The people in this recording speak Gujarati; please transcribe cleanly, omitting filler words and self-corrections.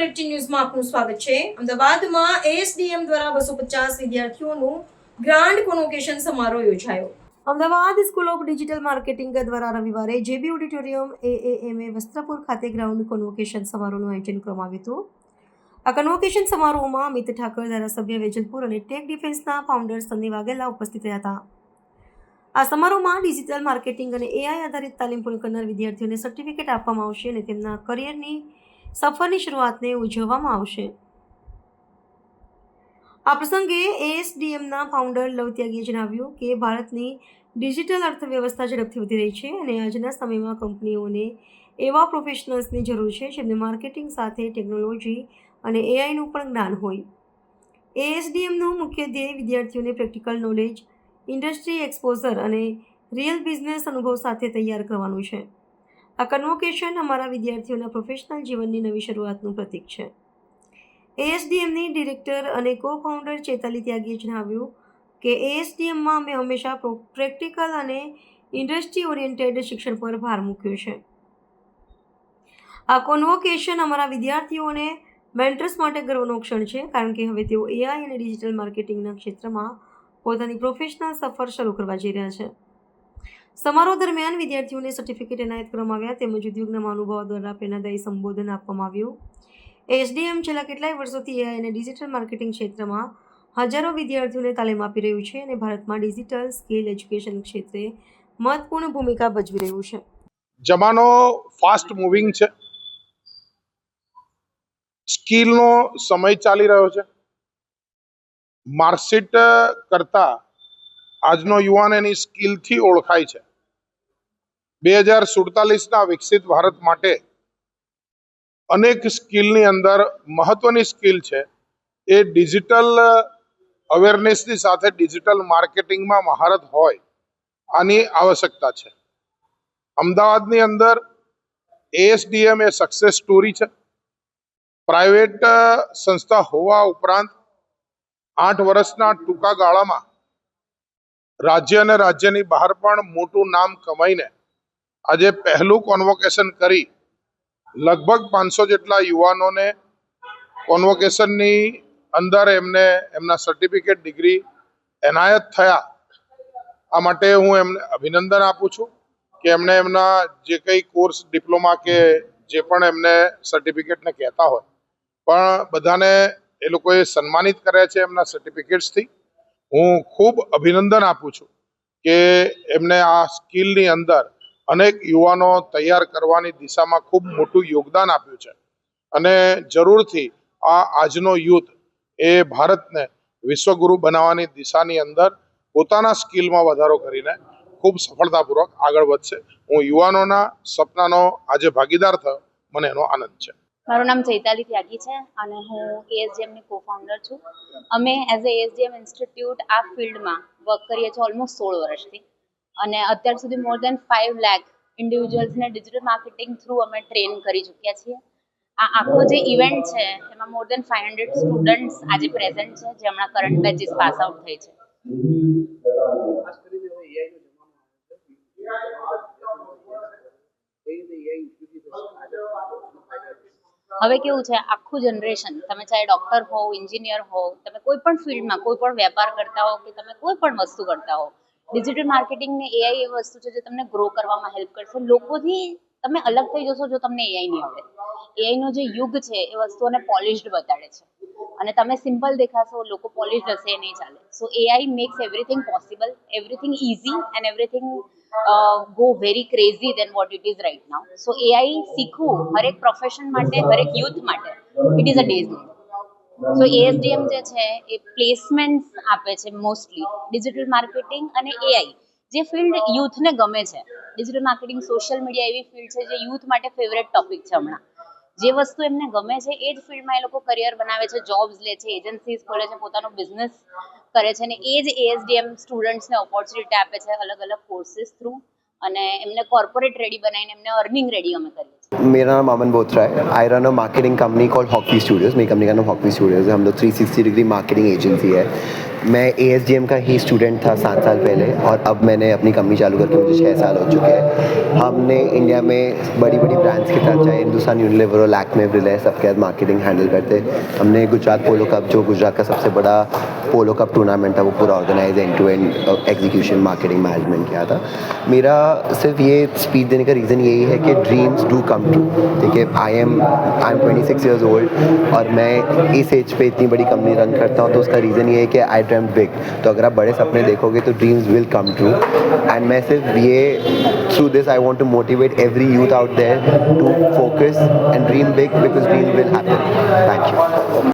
બુલેટિન ન્યૂઝમાં આપનું સ્વાગત છે। અમદાવાદમાં એએસડીએમ દ્વારા 250 વિદ્યાર્થીઓનું ગ્રાન્ડ કોન્વોકેશન સમારોહ યોજાયો। Ahmedabad school of digital marketing દ્વારા રવિવારે જેબી ઓડિટોરિયમ એએએમએ વસ્ત્રાપુર ખાતે ગ્રાન્ડ કોન્વોકેશન સમારોહનું આયોજન કરવામાં આવ્યું હતું। આ કન્વોકેશન સમારોહમાં અમિત ઠાકર, ધારાસભ્ય વેજલપુર અને ટેક ડિફેન્સના ફાઉન્ડર સન્ની વાઘેલા ઉપસ્થિત રહ્યા હતા। આ સમારોહમાં ડિજિટલ માર્કેટિંગ અને એઆઈ આધારિત તાલીમ પૂર્ણ કરનાર વિદ્યાર્થીઓને સર્ટિફિકેટ આપવામાં આવશે અને તેમના કરિયરની સફરની શરૂઆતને ઉજવવામાં આવશે। આ પ્રસંગે એએસડીએમના ફાઉન્ડર લવ ત્યાગીએ જણાવ્યું કે ભારતની ડિજિટલ અર્થવ્યવસ્થા ઝડપથી વધી રહી છે અને આજના સમયમાં કંપનીઓને એવા પ્રોફેશનલ્સની જરૂર છે જેમને માર્કેટિંગ સાથે ટેકનોલોજી અને એઆઈનું પણ જ્ઞાન હોય। એએસડીએમનું મુખ્ય ધ્યેય વિદ્યાર્થીઓને પ્રેક્ટિકલ નોલેજ, ઇન્ડસ્ટ્રી એક્સપોઝર અને રિયલ બિઝનેસ અનુભવ સાથે તૈયાર કરવાનું છે। આ કન્વોકેશન અમારા વિદ્યાર્થીઓના પ્રોફેશનલ જીવનની નવી શરૂઆતનું પ્રતીક છે। એએસડીએમની ડિરેક્ટર અને કો ફાઉન્ડર ચેતાલી ત્યાગીએ જણાવ્યું કે એએસડીએમમાં અમે હંમેશા પ્રેક્ટિકલ અને ઇન્ડસ્ટ્રી ઓરિએન્ટેડ શિક્ષણ પર ભાર મૂક્યો છે। આ કોન્વોકેશન અમારા વિદ્યાર્થીઓને મેન્ટર્સ માટે ગર્વનો ક્ષણ છે કારણ કે હવે તેઓ એઆઈ અને ડિજિટલ માર્કેટિંગના ક્ષેત્રમાં પોતાની પ્રોફેશનલ સફર શરૂ કરવા જઈ રહ્યા છે। સમારોહ દરમિયાન વિદ્યાર્થીઓને સર્ટિફિકેટ એનાયત કરવામાં આવ્યા તેમજ ઉદ્યોગના મહાનુભાવો દ્વારા પ્રેરણાદાયી સંબોધન આપવામાં આવ્યું। એએસડીએમ છેલ્લા કેટલાય વર્ષોથી એઆઈ અને ડિજિટલ માર્કેટિંગ ક્ષેત્રમાં હજારો વિદ્યાર્થીઓને તાલીમ આપી રહ્યું છે અને ભારતમાં ડિજિટલ સ્કિલ એજ્યુકેશન ક્ષેત્રે મહત્વપૂર્ણ ભૂમિકા ભજવી રહ્યું છે। જમાનો ફાસ્ટ મૂવિંગ છે, સ્કિલનો સમય ચાલી રહ્યો છે। માર્કશીટ કરતા આજનો યુવાન એની સ્કિલથી ઓળખાય છે। 2047ના વિકસિત ભારત માટે અનેક સ્કિલની અંદર મહત્વની સ્કિલ છે એ ડિજિટલ અવેરનેસની સાથે ડિજિટલ માર્કેટિંગમાં મહારત હોય આની આવશ્યકતા છે। અમદાવાદની અંદર એએસડીએમ એ સક્સેસ સ્ટોરી છે। પ્રાઇવેટ સંસ્થા હોવા ઉપરાંત 8 વર્ષના ટૂંકા ગાળામાં રાજ્ય અને રાજ્યની બહાર પણ મોટું નામ કમાઈને આજે પહેલું કોન્વોકેશન કરી લગભગ 500 જેટલા યુવાનોને કોન્વોકેશનની અંદર એમને એમના સર્ટિફિકેટ, ડિગ્રી એનાયત થયા। આ માટે હું એમને અભિનંદન આપું છું કે એમને એમના જે કંઈ કોર્સ, ડિપ્લોમા કે જે પણ એમને સર્ટિફિકેટને કહેતા હોય પણ બધાને એ લોકોએ સન્માનિત કર્યા છે એમના સર્ટિફિકેટ્સથી। હું ખૂબ અભિનંદન આપું છું કે એમને આ સ્કિલની અંદર અનેક યુવાનો તૈયાર કરવાની દિશામાં ખૂબ મોટું યોગદાન આપ્યું છે અને જરૂરથી આજનો યુથ એ ભારતને વિશ્વગુરુ બનાવવાની દિશાની અંદર પોતાના સ્કિલમાં વધારો કરીને ખૂબ સફળતાપૂર્વક આગળ વધશે। હું યુવાનોના સપનાનો આજે ભાગીદાર થયો, મને એનો આનંદ છે। મારું નામ ચૈતાલી ત્યાગી છે અને હું એએસડીએમની કો ફાઉન્ડર છું। અમે એઝ એ એએસડીએમ ઇન્સ્ટિટ્યૂટ આ ફિલ્ડમાં વર્ક કરીએ છીએ ઓલમોસ્ટ 16 વર્ષથી અને અત્યાર સુધી મોર દેન 5 લાખ ઇન્ડિવિજ્યુઅલ્સને ડિજિટલ માર્કેટિંગ થ્રુ અમે ટ્રેન કરી ચૂક્યા છીએ। આ આખો જે ઇવેન્ટ છે એમાં મોર દેન 500 સ્ટુડન્ટ્સ આજે પ્રેઝન્ટ છે જે હમણાં કરંટ બેચીસ પાસ આઉટ થઈ છે। હવે કેવું છે, આખું જનરેશન, તમે ચાહે ડોક્ટર હો, એન્જિનિયર હો, તમે કોઈ પણ ફિલ્ડમાં કોઈ પણ વેપાર કરતા હો કે તમે કોઈ પણ વસ્તુ કરતા હો, ડિજિટલ માર્કેટિંગ ને એઆઈ એ વસ્તુ છે જે તમને ગ્રો કરવામાં હેલ્પ કરશે। લોકોથી તમે અલગ થઈ જશો જો તમને એઆઈ નહીં આવડે। એઆઈ નો જે યુગ છે એ વસ્તુઓને પોલિશ્ડ બતાડે છે અને તમે સિમ્પલ દેખાશો, લોકો પોલિશ્ડ હશે એ નહીં ચાલે। So AI makes everything possible, everything easy and everything go very crazy than what it is right now. So AI શીખવું હરેક પ્રોફેશન માટે, હરેક યુથ માટે it is a day's need. So ASDM જે છે એ પ્લેસમેન્ટ્સ આપે છે મોસ્ટલી ડિજિટલ માર્કેટિંગ અને એઆઈ, જે ફિલ્ડ યુથને ગમે છે। ડિજિટલ માર્કેટિંગ, સોશિયલ મીડિયા એવી ફિલ્ડ છે જે યુથ માટે ફેવરેટ ટોપિક છે હમણાં। જે વસ્તુ એમને ગમે છે એ જ ફિલ્ડમાં એ લોકો કરિયર બનાવે છે, જોબ્સ લે છે, એજન્સીઝ ખોલે છે, પોતાનો બિઝનેસ કરે છે અને એ જ એએસડીએમ સ્ટુડન્ટ્સને ઓપોર્ચ્યુનિટી આપે છે અલગ અલગ કોર્સીસ થ્રુ અને એમને કોર્પોરેટ રેડી બનાવીને એમને અર્નિંગ રેડી અમે કરીએ છીએ। मेरा नाम अमन बोत्रा है. I run a marketing company called hockey Studios. मेरी कंपनी का नाम हॉकी स्टूडियोज़ है. हम लोग 360 डिग्री मार्केटिंग एजेंसी है. मैं ASDM का ही स्टूडेंट था 7 साल पहले और अब मैंने अपनी कंपनी चालू करके मुझे 6 साल हो चुके हैं. हमने इंडिया में बड़ी बड़ी ब्रांड्स के साथ, चाहे हिंदुस्तान यूनिलीवर और लैक्मे, रिलायंस, सबके साथ मार्केटिंग हैंडल करते. हमने गुजरात पोलो कप, जो गुजरात का सबसे बड़ा पोलो कप टूर्नामेंट था, वो पूरा organise end to end execution marketing management किया था. मेरा सिर्फ ये स्पीच देने का रीज़न यही है कि ड्रीम्स डू कम ट्रू. ठीक है, आई एम 26 ईयर्स ओल्ड और मैं इस एज पे इतनी बड़ी कंपनी रन करता हूँ, तो उसका रीज़न ये है कि आई ड्रीम बिग. तो अगर आप बड़े सपने देखोगे तो dreams will come true. And मैं सिर्फ ये through this I want to motivate every youth out there to focus and dream big, because dream will happen. Thank you.